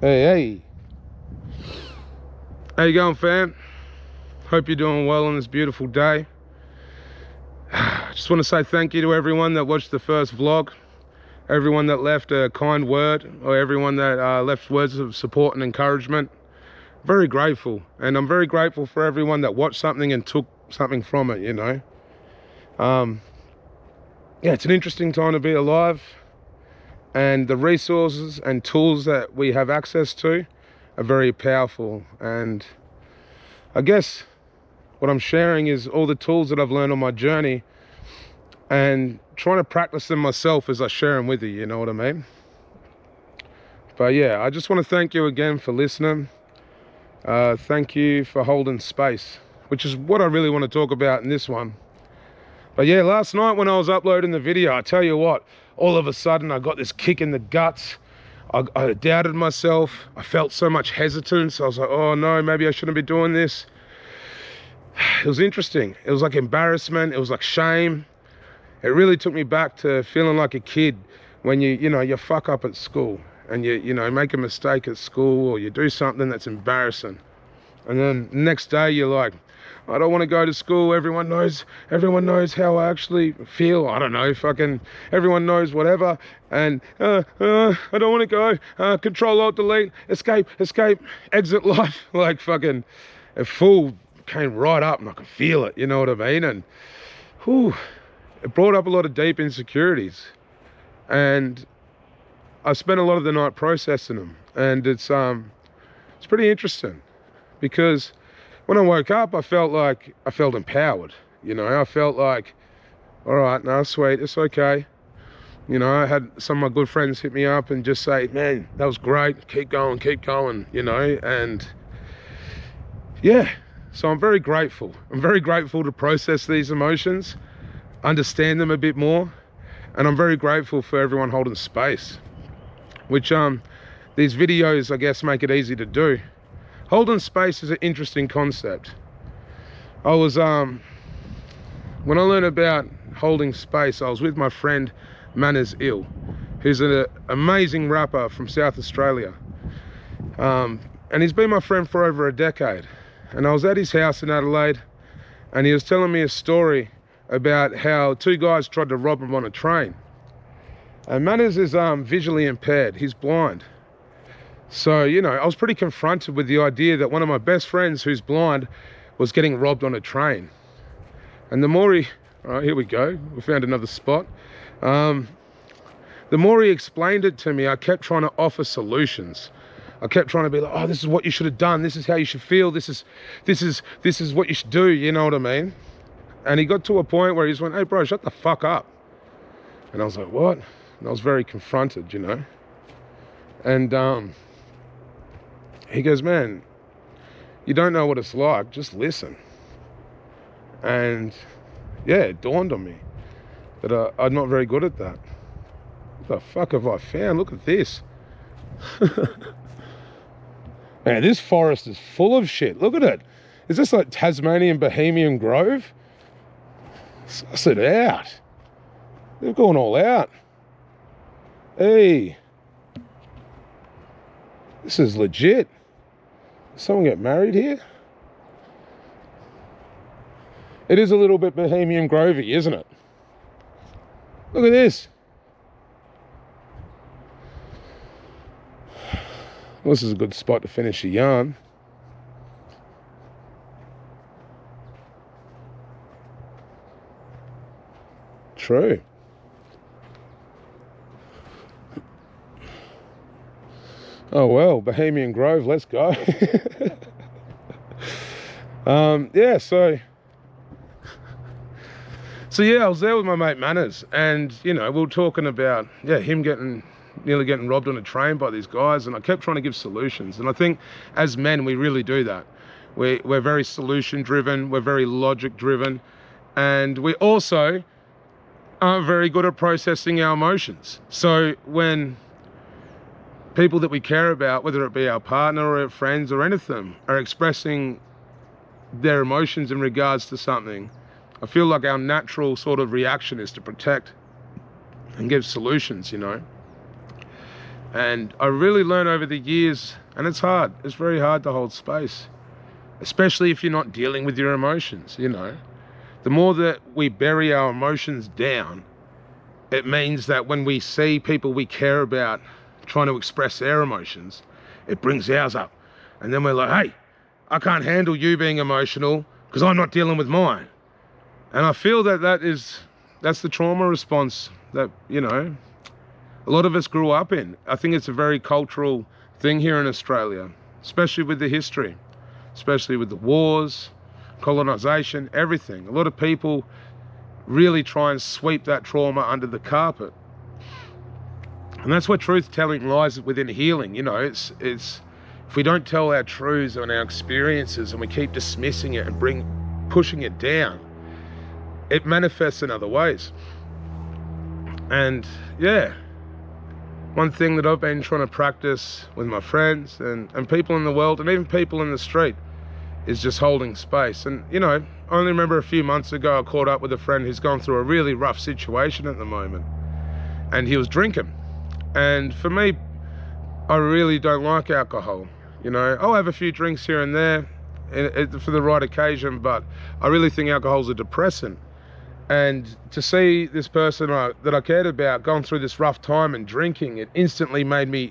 Hey. How you going, fam? Hope you're doing well on this beautiful day. Just want to say thank you to everyone that watched the first vlog, everyone that left a kind word, or everyone that left words of support and encouragement. Very grateful, and I'm very grateful for everyone that watched something and took something from it, you know. Yeah, it's an interesting time to be alive, and the resources and tools that we have access to are very powerful. And I guess what I'm sharing is all the tools that I've learned on my journey and trying to practice them myself as I share them with you, you know what I mean? But yeah, I just want to thank you again for listening. Thank you for holding space, which is what I really want to talk about in this one. But yeah, last night when I was uploading the video, I tell you what, all of a sudden I got this kick in the guts. I doubted myself. I felt so much hesitance. I was like, oh no, maybe I shouldn't be doing this. It was interesting. It was like embarrassment. It was like shame. It really took me back to feeling like a kid when you fuck up at school and you make a mistake at school, or you do something that's embarrassing. And then the next day you're like, I don't want to go to school. Everyone knows how I actually feel. I don't know, fucking everyone knows whatever. And I don't want to go. Control, Alt, Delete, escape, exit life. Like fucking a fool came right up and I could feel it, you know what I mean? And it brought up a lot of deep insecurities. And I spent a lot of the night processing them. And it's pretty interesting, because when I woke up, I felt empowered. You know, I felt like, all right, no, sweet, it's okay. You know, I had some of my good friends hit me up and just say, man, that was great, keep going, you know. And yeah, so I'm very grateful. I'm very grateful to process these emotions, understand them a bit more, and I'm very grateful for everyone holding space, which these videos, I guess, make it easy to do. Holding space is an interesting concept. I was, when I learned about holding space, I was with my friend Manners Ill, who's an amazing rapper from South Australia. And he's been my friend for over a decade. And I was at his house in Adelaide, and he was telling me a story about how two guys tried to rob him on a train. And Manners is visually impaired, he's blind. So, you know, I was pretty confronted with the idea that one of my best friends who's blind was getting robbed on a train. And the more he, all right, here we go, we found another spot. The more he explained it to me, I kept trying to offer solutions. I kept trying to be like, oh, this is what you should have done. This is how you should feel. This is what you should do. You know what I mean? And he got to a point where he just went, hey bro, shut the fuck up. And I was like, what? And I was very confronted, you know? And he goes, man, you don't know what it's like, just listen. And yeah, it dawned on me that I'm not very good at that. What the fuck have I found? Look at this. Man, this forest is full of shit. Look at it. Is this like Tasmanian Bohemian Grove? Suss it out. They've gone all out. Hey. This is legit. Did someone get married here? It is a little bit Bohemian Grovey, isn't it? Look at this. Well, this is a good spot to finish a yarn. True. Oh well, Bohemian Grove, let's go. Yeah, so yeah, I was there with my mate Manners, and you know, we were talking about him nearly getting robbed on a train by these guys, and I kept trying to give solutions. And I think as men, we really do that. We're very solution driven, we're very logic driven, and we also aren't very good at processing our emotions. So when people that we care about, whether it be our partner or our friends or anything, are expressing their emotions in regards to something, I feel like our natural sort of reaction is to protect and give solutions, you know. And I really learned over the years, and it's hard, it's very hard to hold space, especially if you're not dealing with your emotions, you know. The more that we bury our emotions down, it means that when we see people we care about trying to express their emotions, it brings ours up. And then we're like, hey, I can't handle you being emotional because I'm not dealing with mine. And I feel that that's the trauma response that, you know, a lot of us grew up in. I think it's a very cultural thing here in Australia, especially with the history, especially with the wars, colonization, everything. A lot of people really try and sweep that trauma under the carpet. And that's where truth-telling lies within healing. You know, it's if we don't tell our truths and our experiences and we keep dismissing it and pushing it down, it manifests in other ways. And yeah, one thing that I've been trying to practice with my friends and people in the world and even people in the street is just holding space. And you know, I only remember a few months ago I caught up with a friend who's gone through a really rough situation at the moment, and he was drinking. And for me, I really don't like alcohol. You know, I'll have a few drinks here and there for the right occasion, but I really think alcohol's a depressant. And to see this person that I cared about going through this rough time and drinking, it instantly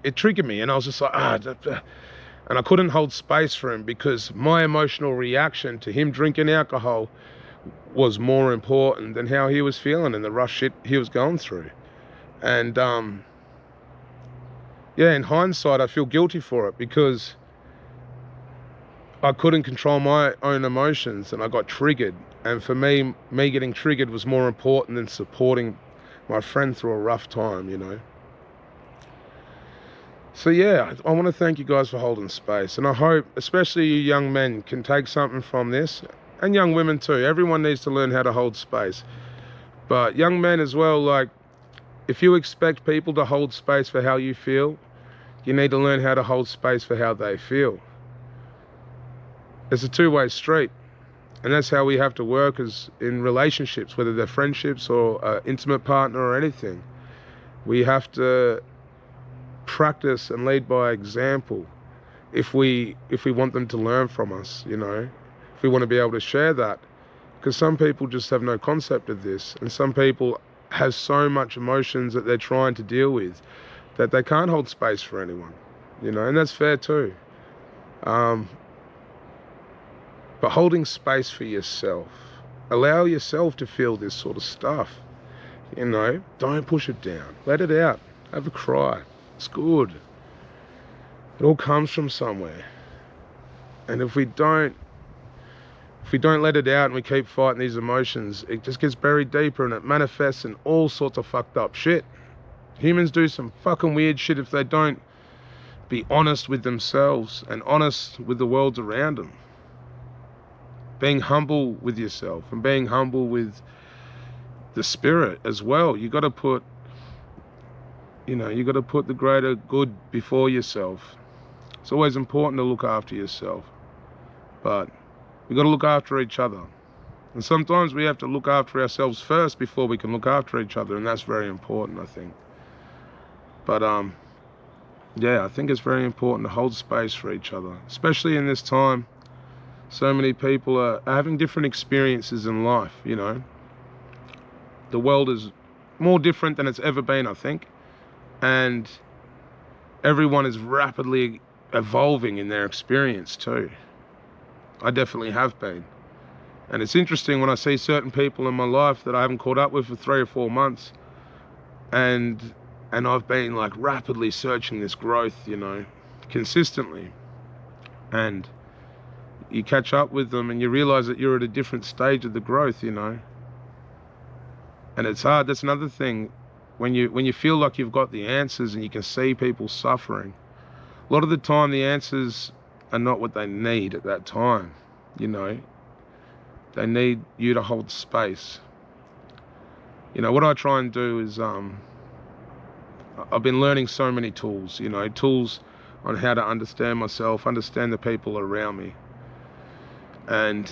it triggered me, and I was just like, and I couldn't hold space for him because my emotional reaction to him drinking alcohol was more important than how he was feeling and the rough shit he was going through. And yeah, in hindsight, I feel guilty for it because I couldn't control my own emotions and I got triggered. And for me getting triggered was more important than supporting my friend through a rough time, you know. So yeah, I want to thank you guys for holding space. And I hope, especially you young men, can take something from this. And young women too. Everyone needs to learn how to hold space. But young men as well, like, if you expect people to hold space for how you feel, you need to learn how to hold space for how they feel. It's a two-way street. And that's how we have to work as in relationships, whether they're friendships or an intimate partner or anything. We have to practice and lead by example if we want them to learn from us, you know, if we want to be able to share that. Because some people just have no concept of this, and some people have so much emotions that they're trying to deal with that they can't hold space for anyone, you know, and that's fair too. But holding space for yourself, allow yourself to feel this sort of stuff, you know, don't push it down, let it out, have a cry, it's good. It all comes from somewhere. And if we don't let it out and we keep fighting these emotions, it just gets buried deeper and it manifests in all sorts of fucked up shit. Humans do some fucking weird shit if they don't be honest with themselves and honest with the world around them. Being humble with yourself and being humble with the spirit as well. You got to put the greater good before yourself. It's always important to look after yourself, but we got to look after each other. And sometimes we have to look after ourselves first before we can look after each other, and that's very important, I think. But yeah, I think it's very important to hold space for each other, especially in this time. So many people are having different experiences in life, you know. The world is more different than it's ever been, I think. And everyone is rapidly evolving in their experience too. I definitely have been. And it's interesting when I see certain people in my life that I haven't caught up with for 3 or 4 months. And I've been like rapidly searching this growth, you know, consistently. And you catch up with them and you realize that you're at a different stage of the growth, you know. And it's hard. That's another thing. When you feel like you've got the answers and you can see people suffering, a lot of the time the answers are not what they need at that time, you know. They need you to hold space. You know, what I try and do is, I've been learning so many tools, you know, tools on how to understand myself, understand the people around me. And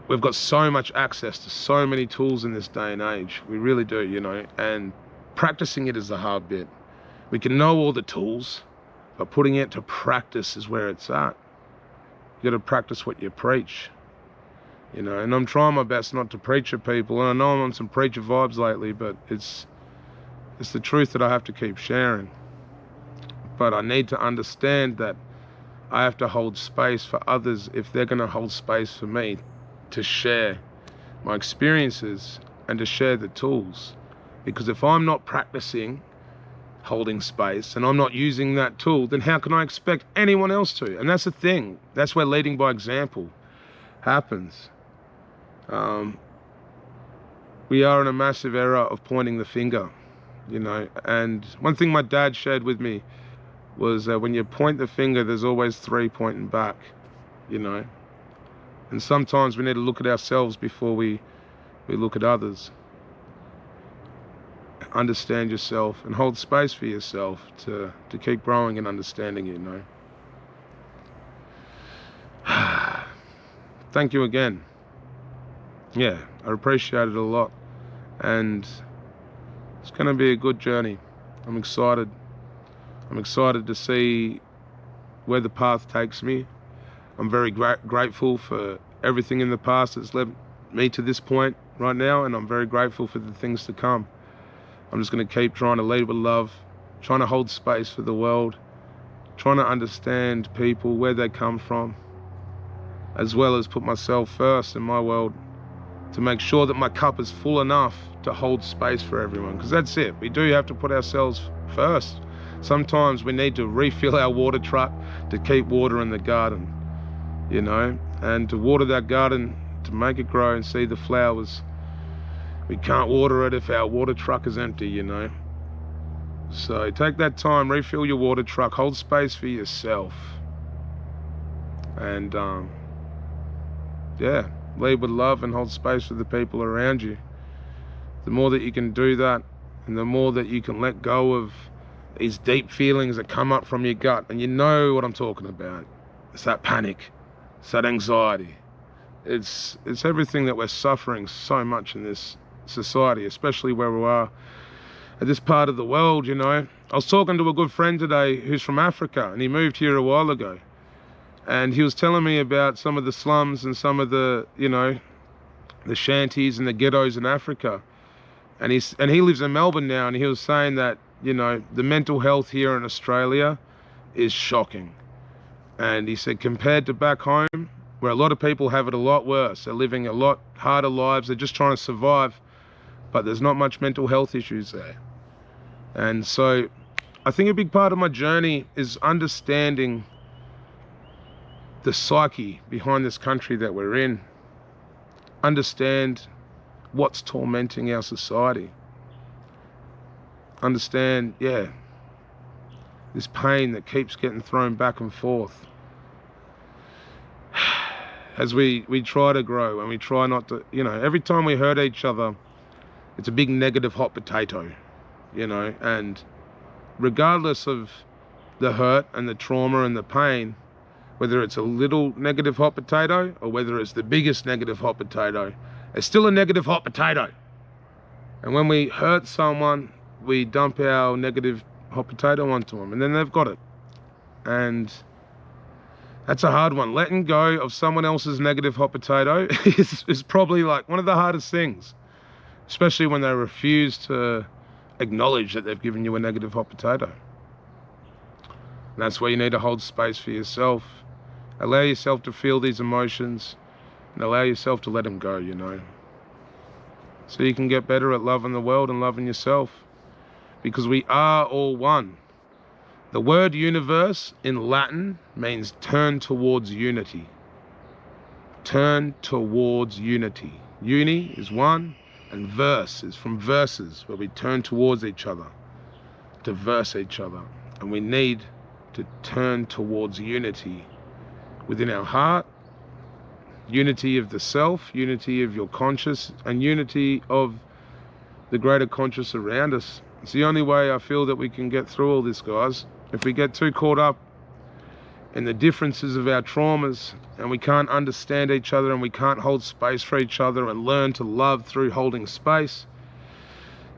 we've got so much access to so many tools in this day and age. We really do, you know, and practicing it is the hard bit. We can know all the tools, but putting it to practice is where it's at. You got to practice what you preach, you know. And I'm trying my best not to preach at people, and I know I'm on some preacher vibes lately, but it's the truth that I have to keep sharing. But I need to understand that I have to hold space for others if they're going to hold space for me, to share my experiences and to share the tools. Because if I'm not practicing holding space and I'm not using that tool, then how can I expect anyone else to? And that's the thing. That's where leading by example happens. We are in a massive era of pointing the finger, you know. And one thing my dad shared with me was when you point the finger, there's always 3 pointing back, you know. And sometimes we need to look at ourselves before we look at others. Understand yourself and hold space for yourself to keep growing and understanding, you know. Thank you again. Yeah, I appreciate it a lot. And it's going to be a good journey. I'm excited. I'm excited to see where the path takes me. I'm very grateful for everything in the past that's led me to this point right now, and I'm very grateful for the things to come. I'm just going to keep trying to lead with love, trying to hold space for the world, trying to understand people, where they come from, as well as put myself first in my world to make sure that my cup is full enough to hold space for everyone. Because that's it. We do have to put ourselves first. Sometimes we need to refill our water truck to keep water in the garden, you know, and to water that garden, to make it grow and see the flowers. We can't water it if our water truck is empty, you know. So take that time, refill your water truck, hold space for yourself. And yeah, lead with love and hold space for the people around you. The more that you can do that, and the more that you can let go of these deep feelings that come up from your gut, and you know what I'm talking about. It's that panic, it's that anxiety. It's everything that we're suffering so much in this society, especially where we are at this part of the world, you know. I was talking to a good friend today who's from Africa, and he moved here a while ago. And he was telling me about some of the slums and some of the, you know, the shanties and the ghettos in Africa. And he lives in Melbourne now, and he was saying that, you know, the mental health here in Australia is shocking. And he said compared to back home, where a lot of people have it a lot worse, they're living a lot harder lives, they're just trying to survive, but there's not much mental health issues there. And so I think a big part of my journey is understanding the psyche behind this country that we're in. Understand what's tormenting our society. Understand, yeah, this pain that keeps getting thrown back and forth. As we try to grow and we try not to, you know, every time we hurt each other, it's a big negative hot potato, you know. And regardless of the hurt and the trauma and the pain, whether it's a little negative hot potato or whether it's the biggest negative hot potato, it's still a negative hot potato. And when we hurt someone, we dump our negative hot potato onto them, and then they've got it. And that's a hard one. Letting go of someone else's negative hot potato is probably like one of the hardest things, especially when they refuse to acknowledge that they've given you a negative hot potato. And that's where you need to hold space for yourself. Allow yourself to feel these emotions and allow yourself to let them go, you know. So you can get better at loving the world and loving yourself, because we are all one. The word universe in Latin means turn towards unity. Turn towards unity. Uni is one, and verse is from verses, where we turn towards each other, to verse each other. And we need to turn towards unity within our heart, unity of the self, unity of your conscious, and unity of the greater conscious around us. It's the only way I feel that we can get through all this, guys. If we get too caught up in the differences of our traumas and we can't understand each other and we can't hold space for each other and learn to love through holding space,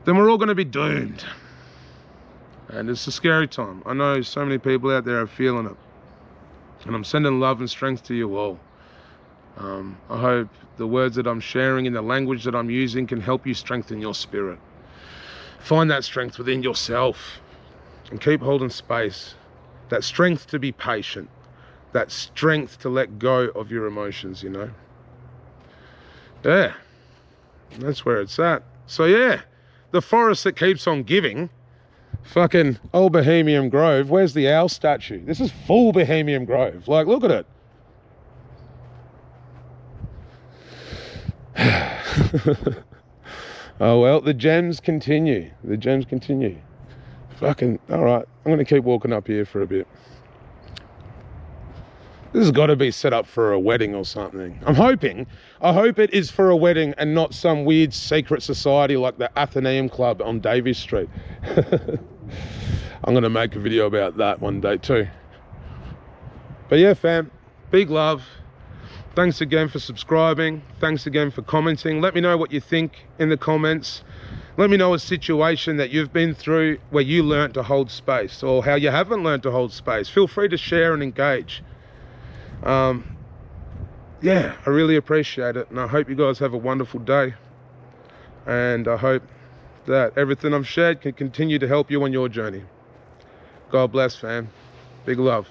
then we're all going to be doomed. And it's a scary time. I know so many people out there are feeling it. And I'm sending love and strength to you all. I hope the words that I'm sharing and the language that I'm using can help you strengthen your spirit. Find that strength within yourself and keep holding space. That strength to be patient. That strength to let go of your emotions, you know. Yeah, that's where it's at. So yeah, the forest that keeps on giving. Fucking old Bohemian Grove. Where's the owl statue? This is full Bohemian Grove. Like, look at it. Oh well, the gems continue. The gems continue. Fucking, all right. I'm going to keep walking up here for a bit. This has got to be set up for a wedding or something. I hope it is for a wedding and not some weird secret society like the Athenaeum Club on Davies Street. I'm going to make a video about that one day too. But yeah, fam, big love. Thanks again for subscribing. Thanks again for commenting. Let me know what you think in the comments. Let me know a situation that you've been through where you learnt to hold space, or how you haven't learnt to hold space. Feel free to share and engage. Yeah, I really appreciate it, and I hope you guys have a wonderful day, and I hope that everything I've shared can continue to help you on your journey. God bless, fam. Big love.